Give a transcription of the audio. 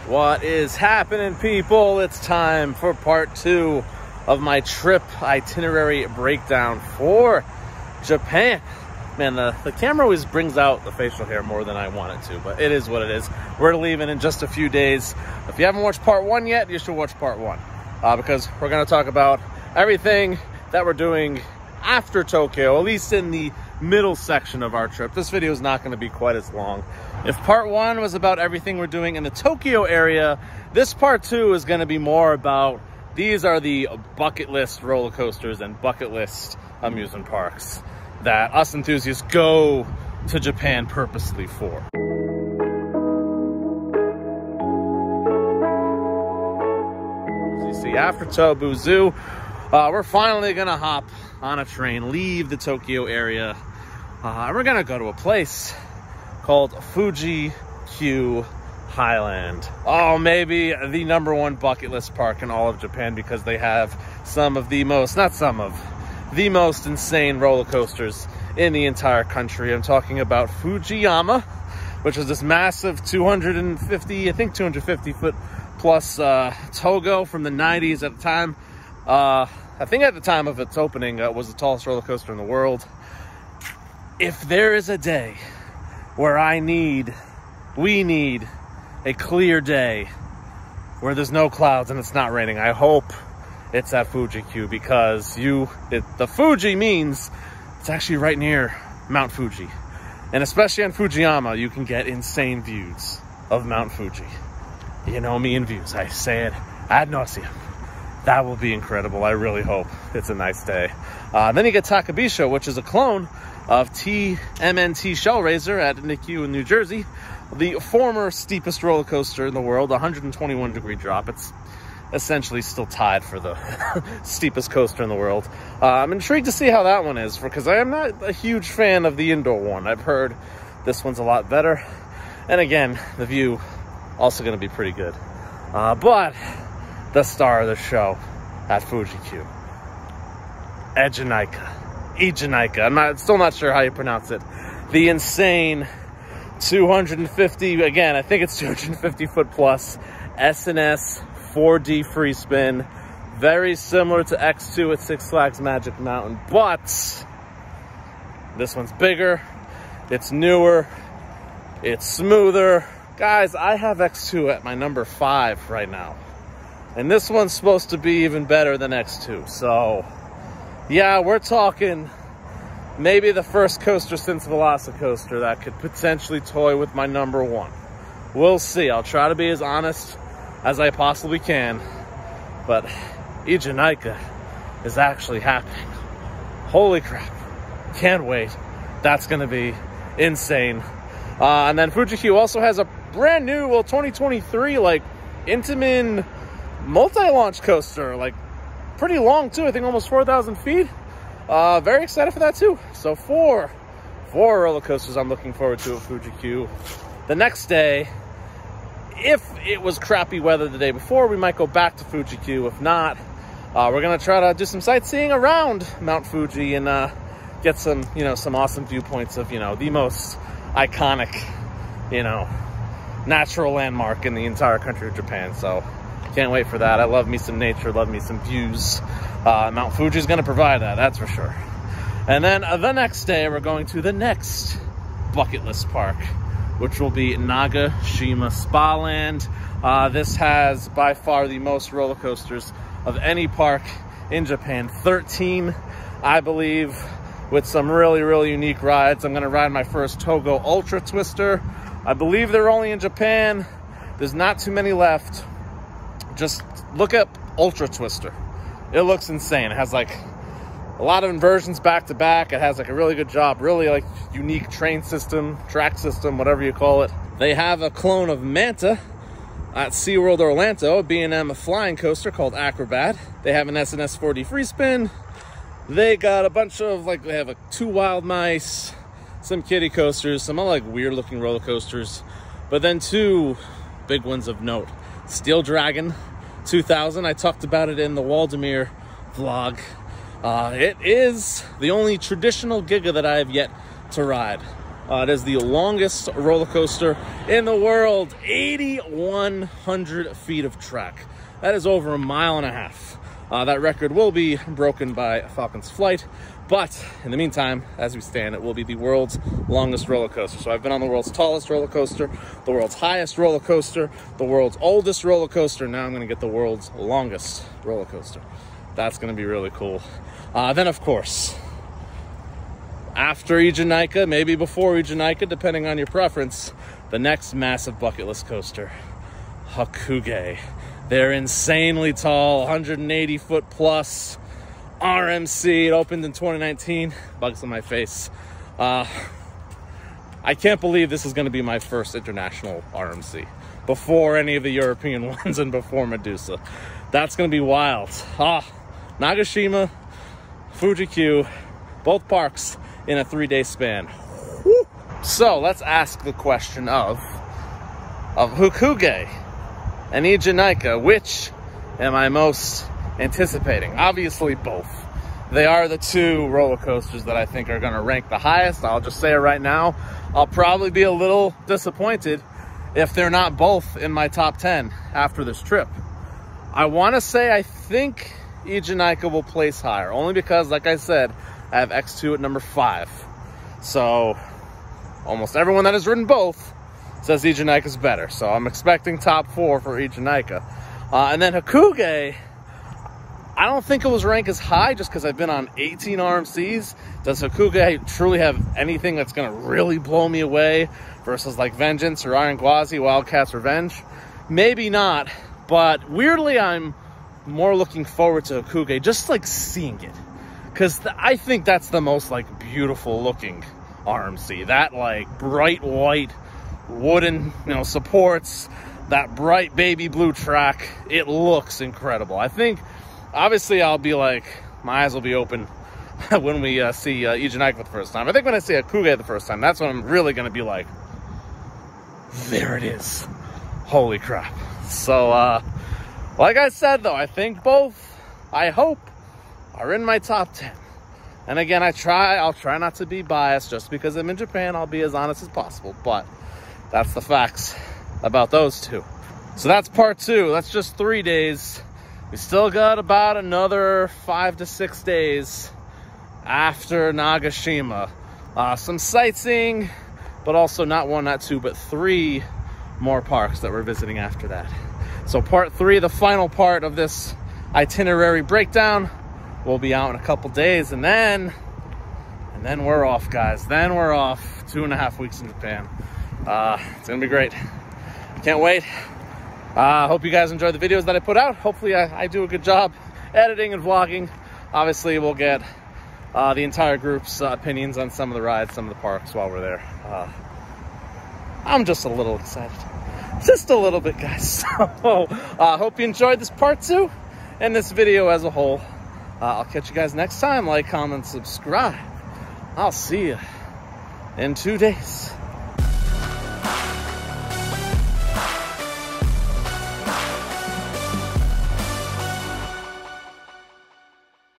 What is happening, people? It's time for part 2 of my trip itinerary breakdown for Japan. Man, the camera always brings out the facial hair more than I want it to, but it is what it is. We're leaving in just a few days. If you haven't watched part 1 yet, you should watch part 1 because we're going to talk about everything that we're doing after Tokyo, at least in the middle section of our trip. This video is not going to be quite as long. If part 1 was about everything we're doing in the Tokyo area, this part 2 is going to be more about these are the bucket list roller coasters and bucket list amusement parks that us enthusiasts go to Japan purposely for. As you see, after Tobu Zoo, we're finally going to hop on a train, leave the Tokyo area, and we're going to go to a place called Fuji-Q Highland. Oh, maybe the #1 bucket list park in all of Japan because they have some of the most, not some of, the most insane roller coasters in the entire country. I'm talking about Fujiyama, which is this massive 250 foot plus Togo from the 90s at the time. I think at the time of its opening, was the tallest roller coaster in the world. If there is a day where we need a clear day where there's no clouds and it's not raining, I hope it's at Fuji-Q, because the Fuji means it's actually right near Mount Fuji. And especially on Fujiyama, you can get insane views of Mount Fuji. You know me and views, I say it ad nauseum. That will be incredible. I really hope it's a nice day. Then you get Takabisho, which is a clone of TMNT Shellraiser at Nikyu in New Jersey, the former steepest roller coaster in the world, 121-degree drop. It's essentially still tied for the steepest coaster in the world. I'm intrigued to see how that one is, because I am not a huge fan of the indoor one. I've heard this one's a lot better. And again, the view also going to be pretty good. But the star of the show at Fuji-Q, Eejanaika. I'm still not sure how you pronounce it. The insane 250, again, I think it's 250 foot plus S&S 4D free spin. Very similar to X2 at Six Flags Magic Mountain, but this one's bigger, it's newer, it's smoother. Guys, I have X2 at my #5 right now. And this one's supposed to be even better than X2. So, yeah, we're talking maybe the first coaster since Velocicoaster that could potentially toy with my #1. We'll see. I'll try to be as honest as I possibly can. But Eejanaika is actually happening. Holy crap. Can't wait. That's going to be insane. And then Fuji-Q also has a brand new, 2023, Intamin multi-launch coaster, pretty long too. I think almost 4,000 feet. Very excited for that too. So four roller coasters I'm looking forward to at Fuji-Q. The next day, if it was crappy weather the day before, we might go back to Fuji-Q. If not, we're gonna try to do some sightseeing around Mount Fuji and get some, some awesome viewpoints of, the most iconic, natural landmark in the entire country of Japan. So can't wait for that. I love me some nature, love me some views. Mount Fuji is going to provide that, that's for sure. And then the next day, we're going to the next bucket list park, which will be Nagashima Spa Land. This has by far the most roller coasters of any park in Japan. 13, I believe, with some really, really unique rides. I'm going to ride my first Togo Ultra Twister. I believe they're only in Japan. There's not too many left. Just look up Ultra Twister. It looks insane. It has a lot of inversions back to back. It has a really good job, really unique train system, track system, whatever you call it. They have a clone of Manta at SeaWorld Orlando, a B&M flying coaster called Acrobat. They have an S&S 4D free spin. They got a bunch of they have 2 Wild Mice, some kiddie coasters, some weird looking roller coasters, but then 2 big ones of note. Steel Dragon 2000, I talked about it in the Waldemir vlog. It is the only traditional Giga that I have yet to ride. It is the longest roller coaster in the world, 8,100 feet of track. That is over 1.5 miles. That record will be broken by Falcon's Flight, but in the meantime, as we stand, it will be the world's longest roller coaster. So I've been on the world's tallest roller coaster, the world's highest roller coaster, the world's oldest roller coaster. Now I'm going to get the world's longest roller coaster. That's going to be really cool. Then, of course, after Eejanaika, maybe before Eejanaika, depending on your preference, the next massive bucket list coaster, Hakugei. They're insanely tall, 180 foot plus RMC. It opened in 2019. Bugs on my face. I can't believe this is going to be my first international RMC before any of the European ones and before Medusa. That's going to be wild. Nagashima, Fuji-Q, both parks in a 3-day span. Woo. So let's ask the question of Hakugei and Eejanaika, which am I most anticipating? Obviously both. They are the two roller coasters that I think are going to rank the highest. I'll just say it right now. I'll probably be a little disappointed if they're not both in my top 10 after this trip. I want to say I think Eejanaika will place higher, only because, like I said, I have X2 at number 5. So almost everyone that has ridden both says Eejanaika is better. So I'm expecting top 4 for Eejanaika. And then Hakugei, I don't think it was ranked as high just because I've been on 18 RMCs. Does Hakugei truly have anything that's going to really blow me away versus like Vengeance or Iron Gwazi, Wildcat's Revenge? Maybe not, but weirdly I'm more looking forward to Hakugei, just like seeing it. Because I think that's the most like beautiful looking RMC. That like bright white wooden, supports, that bright baby blue track. It looks incredible. I think, obviously, I'll be like, my eyes will be open when we see Eejanaika for the first time. I think when I see Hakugei the first time, that's when I'm really going to be like, there it is. Holy crap. So, like I said, though, I think both, I hope, are in my top 10. And again, I'll try not to be biased. Just because I'm in Japan, I'll be as honest as possible. But that's the facts about those two. So that's part 2. That's just 3 days. We still got about another 5 to 6 days after Nagashima. Some sightseeing, but also not 1, not 2, but 3 more parks that we're visiting after that. So part 3, the final part of this itinerary breakdown, will be out in a couple days, and then we're off, guys. Then we're off. 2.5 weeks in Japan. It's gonna be great. Can't wait. Hope you guys enjoyed the videos that I put out. Hopefully I do a good job editing and vlogging. Obviously we'll get the entire group's opinions on some of the rides, some of the parks while we're there. I'm just a little excited. Just a little bit, guys. So hope you enjoyed this part 2 and this video as a whole. I'll catch you guys next time. Like, comment, subscribe. I'll see you in 2 days.